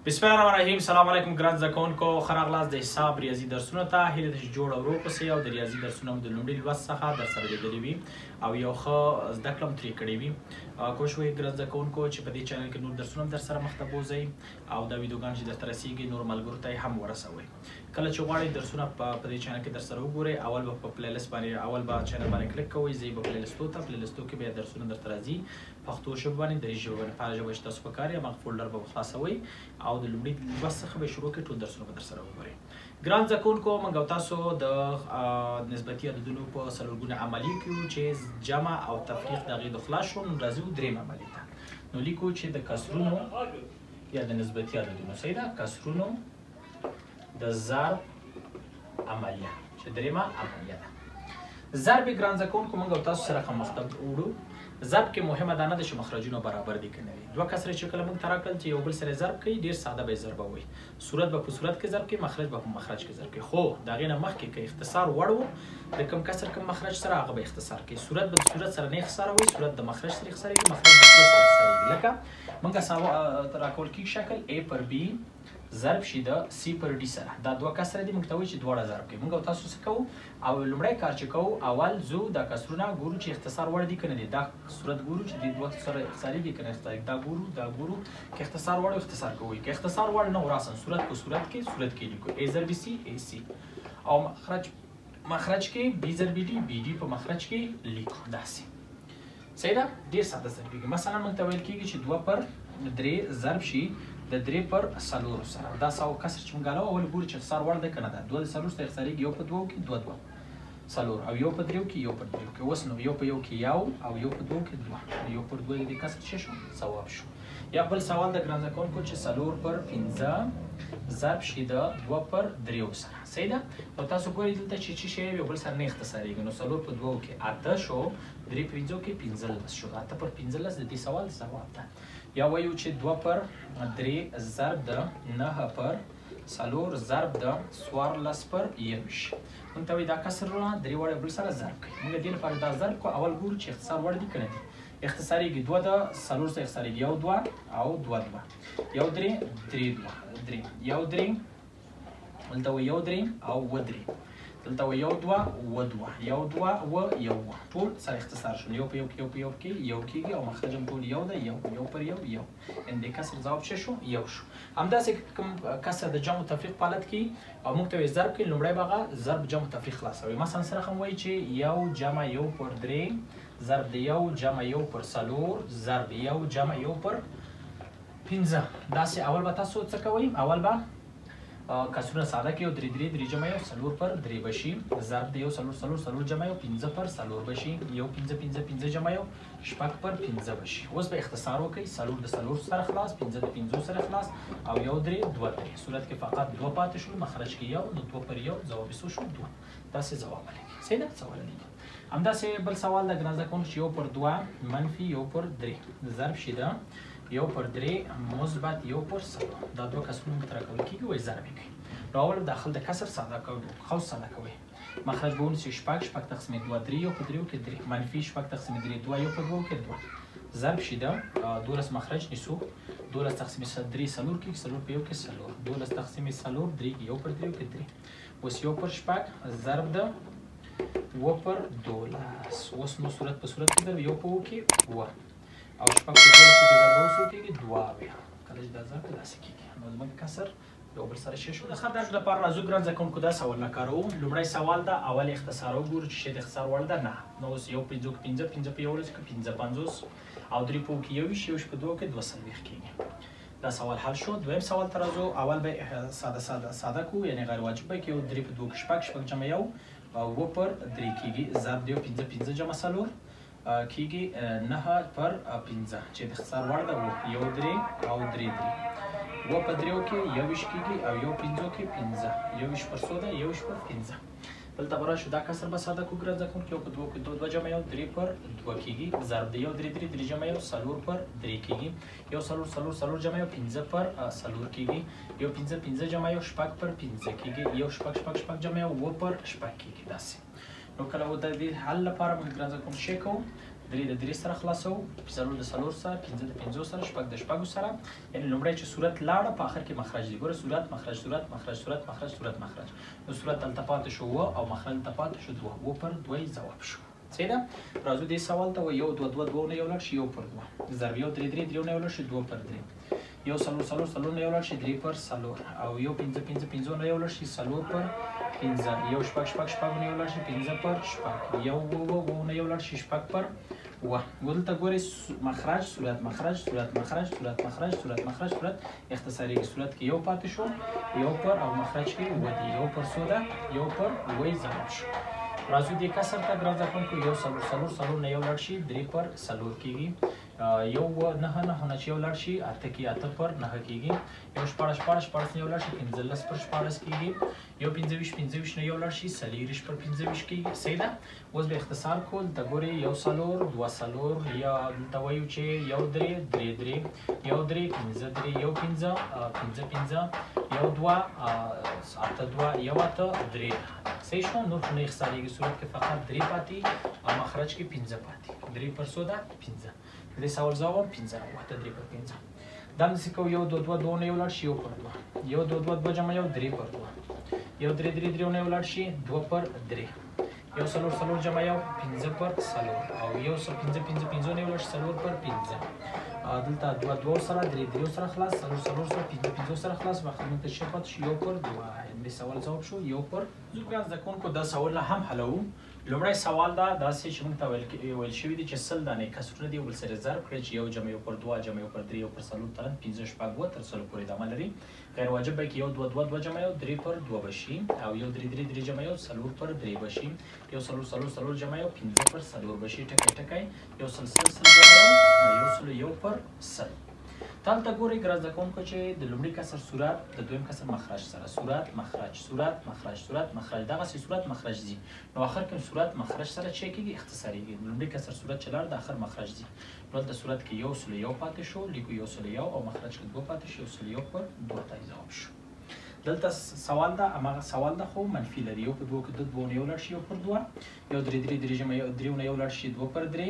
بسم الله الرحمن الرحیم. سلام علیکم ګران زده کوونکو، ښه راغلاست د حساب ریاضي درسونو ته. هیله ده چې جوړ او روغ اوسئ او د ریاضي درسونه مو د لومړي لوست څخه درسره لیدلي وي او یو ښه زده کړه مو ترې کړې وي. کوشش وکړئ ګران زده کوونکو چې په دې چینل کې نور درسونه هم درسره مخ ته بوځئ او دا ویډیوګان چې درته رسیږي نور ملګرو ته یې هم ورسوئ. کله چې غواړئ درسونه په دې چینل کې درسره وګورئ، اول به په پلی لیست باندې اول به چینل باندې کلیک کوئ، ځئ به پلی لیستو ته. پلی لیستو کې بیا درسونه درته راځي پښتو ژبه باندې، دري ژبه باندې. په هغه ژبه چې تاسو په کار یې هغه فولډر به خلاصوئ او د لومړي لوست څخه به شروع کړئ، ټول درسونه به درسره وګورئ. ګران زده کوونکو، موږ او تاسو د نسبتي عددونو په څلورګونه عملیې کې یو چې جمع او تفریق د هغې د خلاص شو. نو راځو درېیم عملیې ته. نو لیکو چې د کسرونو یا د نسبتي عددونو صحیح ده، کسرونو د ضرب عملیه چې درېیمه عملیه ده. ضرب یې ګران زده کوونکو موږ او تاسو سره مخ ته وړو. ضرب کې مهمه دا نه ده چې مخرجونه برابر دي که نه وي. دوه کسره چې کله موږ ته راکړل چې یو بل سره ضرب کوي، ډېر ساده به یې ضربه وایي. صورت به په صورت کې ضرب کوي، مخرج به په مخرج کې ضرب کوي. خو د هغې نه مخکې که اختصار وړ و د کوم کسر کوم مخرج سره هغه به اختصار کوي. صورت به د صورت سره نه اختصاروي، صورت د مخرج سره اختصاریږي، مخرج د صورت سره اختصاریږي. لکه موږ راکول کېږي شکل A پر B ضرب شي د C پر D سره. دا دوه کسره دي، موږ ته وایي چې دواړه ضرب کوي. موږ او تاسو څه کوو؟ او لومړی کار چې کوو، اول ځو دا کسرونه ګورو چې اختصار وړ دي که نه دي. دا صورت ګورو چې دې دوه سره اختصاري دي که نه اختصاري. دا ګورو که اختصار وړ اختصار کوو. که اختصار وړ نه و راسن صورت په صورت کې لیکو A ضرب C AC او مخرج کې B ضرب D BD په مخرج کې لیکو. داسې صحیح ده، ډېر ساده ضربېږي. مثلا موږ ته ویل کېږي چې 2 پر 3 ضرب شي د 3 پر 4 سره. دا ساو کسر چې موږ غواړو اول ګورو چې اختصار وړ دی که نه ده. 2 د 4 سره اختصاریږي، یو په 2 کې 2 4 او یو په 3 کې یو په 3 کې. اوس نو یو په یو کې یو او یو په 2 کې 2، یو پر 2 د کسر څه شو؟ ثواب شو. یا بل سوال د ګران زده کوونکو چې 4 پر 15 ضرب شي د 2 پر 3 سره. صحیح ده. نو تاسو ګورئ دلته چې شی یو بل سره نه اختصاریږي. نو 4 په 2 کې 8 شو، 3 په 5 کې 15 شو. 8 پر 15 د دې سوال ځواب ده. یا وایو چې 2 پر 3 ضرب د 9 پر 4 ضرب د 14 پر 21. موږ ته وایي دا کسرونه درې واړه بل سره ضرب کوي. موږ دې لپاره دا ضرب کوو، اول ګورو چې اختصار وړ دي که نه دي. اختصاریږي 2 د 4 سره اختصاریږي، یو 2 او 2 2، یو 3 3 2 یو 3 دلته و یو 3 او و 3 دلته و یو 2 و 2 یو 2 و یو ټول سره اختصار شول. یو په یو کې یو کېږي او مخرج هم ټول یو ده، یو پر یو ان دې کسر ځواب څه شو؟ یو شو. همداسې کوم کسر د جمع و تفریق په حالت کې او موږ ته وایي ضرب کوي، لومړی به هغه ضرب جمع و تفریق خلاصوي. مثلا سره هم وایي چې یو جمع یو پر 3 ضرب د یو جمع یو پر 4 ضرب یو جمع یو پر 15. داسې اول به تاسو څه کوئ؟ اول به کسرونه ساده کې یو 3 جمع یو 4 پر 3 بشي ضرب د یو 4 جمع یو 15 پر 4 بشي، یو 15 جمع یو 6 پر 15 بشي. اوس به اختصار وکړئ، 4 د 4 سره خلاص، 15 د 5 سره خلاص او یو 3 2 3. صورت کې فقط 2 پاتې شول، مخرج کې یو، نو 2 پر یو ځواب څه شو؟ 2. داسې ځواب لري. صحیح ده. سوال دی. همداسې بل سوال د ګران زده کوونکو چې یو پر 2 منفي یو پر 3 ضرب شي د یو پر 3 مثبت یو پر 4. دا دوه کسرونه موږ ته راکول کېږي، وایي ضرب یې کوي. نو اول داخل د کسر ساده کوو، قوس ساده کوئ. مخرج به ونیسئ 6 تقسیم 2 3 یو په 3 کې 3 منفي 6 تقسیم 3 2 یو په 2 کې 2 ضرب شي د 12 مخرج نیسو 12 تقسیم 3 4 کې 4 په یو کې 4 12 تقسیم 4 3 یو پر 3 کې 3. اوس یو پر 6 ضرب د و پر 12. اوس نو صورت په صورت کې ضرب یو په و کې و او 6 په 12 کې ضرب اوسو کېږي 2 اویا. کله چې دا ضرب داسې کېږي. نو زموږ کسر یو بل سره شی شو. د ښه درک لپاره راځو ګران زده کوونکو دا سوال نه کاروو. لومړی سوال ده، اول اختصار وګورو چې شی د اختصار وړ ده نه. نو اوس یو په 5 کې 15 په 11 کې 15 50 او 3 په کې 21 یو په 2 کې 2 کېږي. دا سوال حل شو. دویم سوال ته راځو. اول به ساده کو، یعنی غیر واجب به کې یو 3 په 2 کې 6 جمع یو و پر 3 کېږي ضرب د 15 جمع 4 کېږي 9 پر 15 چې د اختصار وړ ده یو 3 او 3 و په 3 کې 21 کېږي او یو 5 کې 15 21 پر 100 ده 21 پر 15. دلته به راشو دا کسر به ساده کو ګران زده کوونکو. یو په 2 کې 2 جمع یو 3 پر 2 کېږي ضرب د یو 3 جمع یو 4 پر 3 کېږي یو 4 جمع یو 15 پر 4 کېږي یو 15 جمع یو 6 پر 15 کېږي یو 6 جمع یو و پر 6 کېږي. داسې نو کله و د دې حل لپاره موږ ګران زده کوونکو شی کوو، درې د درې سره خلاصو، څلور د څلور سره، پنځه د پنځو سره، شپږ د شپږو سره. یعنې لومړی چې صورت لاړه په آخر کې مخرج دی. ګوره صورت مخرج صورت مخرج صورت مخرج صورت مخرج. نو صورت دلته پاتې شو اووه او مخرج دلته پاتې شو دوه. اووه پر دوه یې ځواب شو. صحیح ده؟ راځو دې سوال ته یو دوه دوه دوه نه یو لاړ شي یو پر دوه. ضرب یو درې درې درې نه یو لاړ شي دوه پر درې. یو څلور څلور څلور نه یو لاړ شي درې پر څلور. او یو پنځه پنځه پنځو نه یو لاړ شي څلور پر پنځه. یو شپږ شپږ شپږ نه یو لاړ شي پنځه پر شپږ. یو اووه اووه نه یو لاړ شي شپږ پر اووه. دلته ګورئ مخرج صورت مخرج صورت مخرج صورت مخرج صورت مخرج صورت اختصاري صورت کې یو پاتې شو یو پر او مخرج کې اووه دی. یو پر څو ده؟ یو پر اووه یې ځواب شو. راځو دې کسر ته ګران زده کوونکو یو څلور څلور څلور نه یو لاړ شي درې پر څلور کېږي. یو نهه نهه نه چې یو لاړ شي اته کې اته پر نهه کېږي. یو شپاړس شپاړس شپاړس نه یو لاړ شي پنځلس پر شپاړس کېږي. یو پنځه ویشت پنځه ویشت نه یو لاړ شي څلېرویشت پر پنځه ویشت کېږي. صحیح ده؟ اوس به اختصار کول ته ګورئ یو څلور دوه څلور یا دلته وایو چې یو درې درې درې یو درې پنځه درې یو پنځه پنځه پنځه یو دوه اته دوه یو اته درې. صحیح شو؟ نور خو نه اختصاریږي. صورت کې فقط درې پاتې او مخرج کې پنځه پاتې. درې پر څو ده؟ پنځه. د دې سوال ځواب پنځه اته درې پر پنځه. دا همداسې کوو یو دوه دوه دوه نه یو لاړ شي یو پر دوه. یو دوه دوه دوه جمع یو درې پر دوه. یو درې درې درې نه یو لاړ شي دوه پر درې. یو څلور څلور جمع یو پنځه پر څلور. او یو پنځه پنځه پنځو نه یو لاړ شي څلور پر پنځه. دلته دوه دوه سره درې درې سره خلاص څلور څلور سره پنځه پنځو سره خلاص وخت موږ ته شي پاتې شو یو پر دوه. دې سوال ځواب شو یو پر. ګران زده کوونکو دا سوال هم حلوو. لومړی سوال دا داسې چې موږ ته ویل شوي دي چې سل دانې کسرونه دي یو بل سره ضرب کړئ چې یو جمع یو پر دوه جمع یو پر درې یو پر څلور ترن پنځه شپږ اووه تر سلو پورې ادامه لري. غیر واجب به کې یو دوه دوه دوه جمع یو درې پر دوه به شي او یو درې درې درې جمع یو څلور پر درې به شي. یو څلور څلور څلور جمع یو پنځه پر څلور به شي. ټکی ټکی یو سل سل سل جمع یو سلو یو پر سل. دلته ګورئ ګران زده کوونکو چې د لومړي کسر صورت د دویم کسر مخرج سره صورت مخرج صورت مخرج صورت مخرج دغسې صورت مخرج ځي. نو آخر کې صورت مخرج سره چې کېږي اختصاریږي. لومړي کسر صورت چې لاړ د آخر مخرج ځي. نو دلته صورت کې یو سلو یو پاتې شو لیکو یو سلو یو او مخرج کې دوه پاتې شو یو سلو یو پر دوه ته ځواب شو. دلته سوال ده هماغه سوال ده خو منفي لري. یو په دوه کې دوه نه یو لاړ شي یو پر دوه. یو درې درې درې جمع یو درېو نه یو لاړ شي دوه پر درې.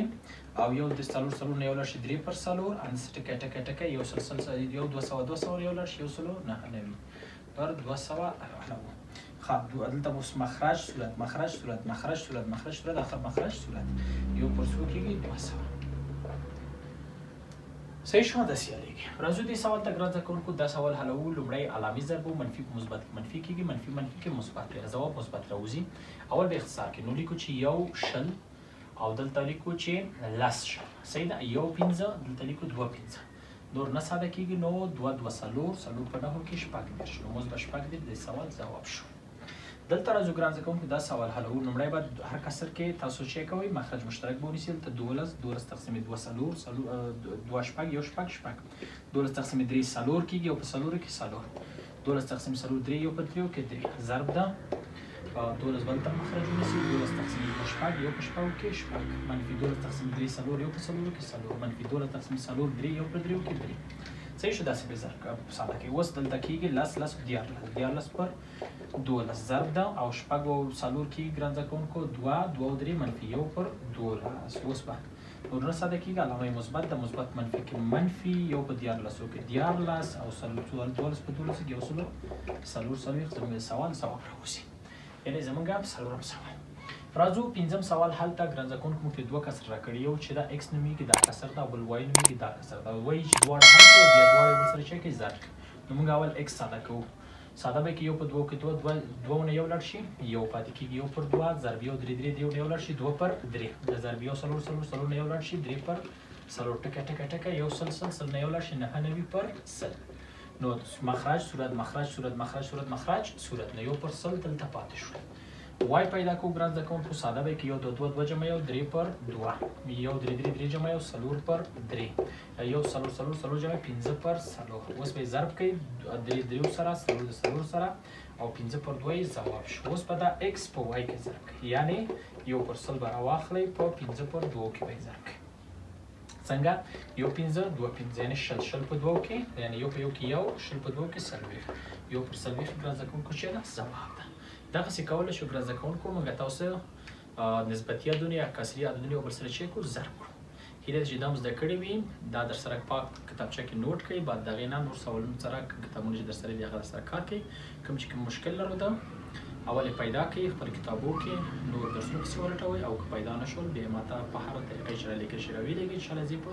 او یو د څلور څلور نه یو لاړ شي درې پر څلور. همداسې ټکی ټکی ټکی یو سل سل یو دوه سوه دوه سوه یو لاړ شي یو سلو نهه نوي پر دوه سوه نوي. ښه دلته اوس مخرج صورت مخرج صورت مخرج صورت مخرج صورت آخر مخرج صورت یو پر څو کېږي دوه سوه. صحیح شو؟ داسې یادېږي. راځو دې سوال ته ګران زده کوونکو دا سوال حلوو. لومړی علامي ضرب و منفي په مثبت کې منفي کېږي منفي منفي کې مثبت دی. ځواب مثبت راوځي. اول به اختصار کې نو لیکو چې یو شل او دلته لیکو چې لس شل. صحیح ده؟ یو پنځه دلته لیکو دوه پنځه. نور نه ساده کېږي. نو دوه دوه څلور څلور په نهو کې شپږ دېرش. نو اوس به شپږ دېرش د سوال ځواب شو. دلته راځو ګران زده کوونکو دا سوال حلوو. لومړی به هر کسر کې تاسو چې کوئ مخرج مشترک به ونیسئ. دلته دولس دولس تقسیم دوه څلور دوه شپږ یو شپږ شپږ. دولس تقسیم درې څلور کېږي او په څلورو کې څلور. دولس تقسیم څلور درې یو په درېو کې درې. ضرب ده دولس به دلته مخرج ونیسئ. دولس تقسیم دوه شپږ یو په شپږو کې شپږ. منفي دولس تقسیم درې څلور یو په څلورو کې څلور. منفي دولس تقسیم څلور درې یو په درېو کې درې. صحیح شو؟ داسې به ضرب ساده کوي. اوس دلته کېږي لس لس دیارلس دیارلس پر دولس ضرب ده او شپږ او څلور کېږي ګران زده کوونکو دوه دوه او درې منفي یو پر دولس. اوس به نور نه ساده کېږي. علامه مثبت د مثبت منفي کې منفي یو په دیارلسو کې دیارلس او دولس په دولسو کې یو سلو څلور څلوېښت. زموږ د سوال ځواب راوځي. یعنې زموږ څلورم سوال. راځو پنځم سوال حل ته. ګران زده کوونکو موږ دوه کسر راکړي. یو چې دا ایکس نومېږي دا کسر ده او بل واي نومېږي دا کسر ده. وایي چې دواړه حل کړو بیا دواړه بل سره چې کوي ضرب کړي. نو موږ اول ایکس ساده کوو. ساده به کې یو په دوه کې دوه نه یو لاړ شي یو پاتې کېږي یو پر دوه. ضرب یو درې درې درې نه یو لاړ شي دوه پر درې. د ضرب یو څلور څلور څلور نه یو لاړ شي درې پر څلور. ټکی ټکی ټکی یو سل سل سل نه یو لاړ شي نهه نوي پر سل. نو مخرج صورت مخرج صورت مخرج صورت مخرج صورت نه یو پر سل دلته پاتې شو. وای پیدا کوو ګران زده کوونکو. ساده به کې یو دوه دوه دوه جمع یو درې پر دوه. یو درې درې درې جمع یو څلور پر درې. یو څلور څلور څلور جمع پنځه پر څلور. اوس به یې ضرب کوئ درې درېو سره څلور د څلور سره او پنځه پر دوه یې ځواب شو. اوس به دا ایکس په وای کې ضرب کوئ. یعنې یو پر سل به راواخلئ په پنځه پر دوو کې به یې ضرب کوئ. څنګه؟ یو پنځه دوه پنځه یعنې شل شل په دوو کې یعنې یو په یو کې یو شل په دوو کې څلوېښت. یو پر څلوېښت ګران زده کوونکو چې ده ځواب ده. دغسې کولی شو ګران زده کوونکو موږ تاسو نسبتي عددونه یا کسري عددونه یو بل سره چې کړو ضرب کړو. هیله ده چې دا مو زده کړي وي. دا در سره پاک کتابچه کې نوٹ کړئ. بعد د هغې نه نور سوالونو سره کتابونه چې در سره دي هغه در سره کار کوئ. کوم چې کوم مشکل لرو ده اول یې پیدا کړئ، خپل کتابو کې نور درسونه پسې ولټوئ او که پیدا نه شول بیا یې ماته په هره طریقه چې رالیکل شي راویلېږئ. انشاءالله زه په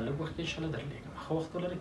لږ وخت کې انشاءالله درلیږم. ښه وخت ولرئ.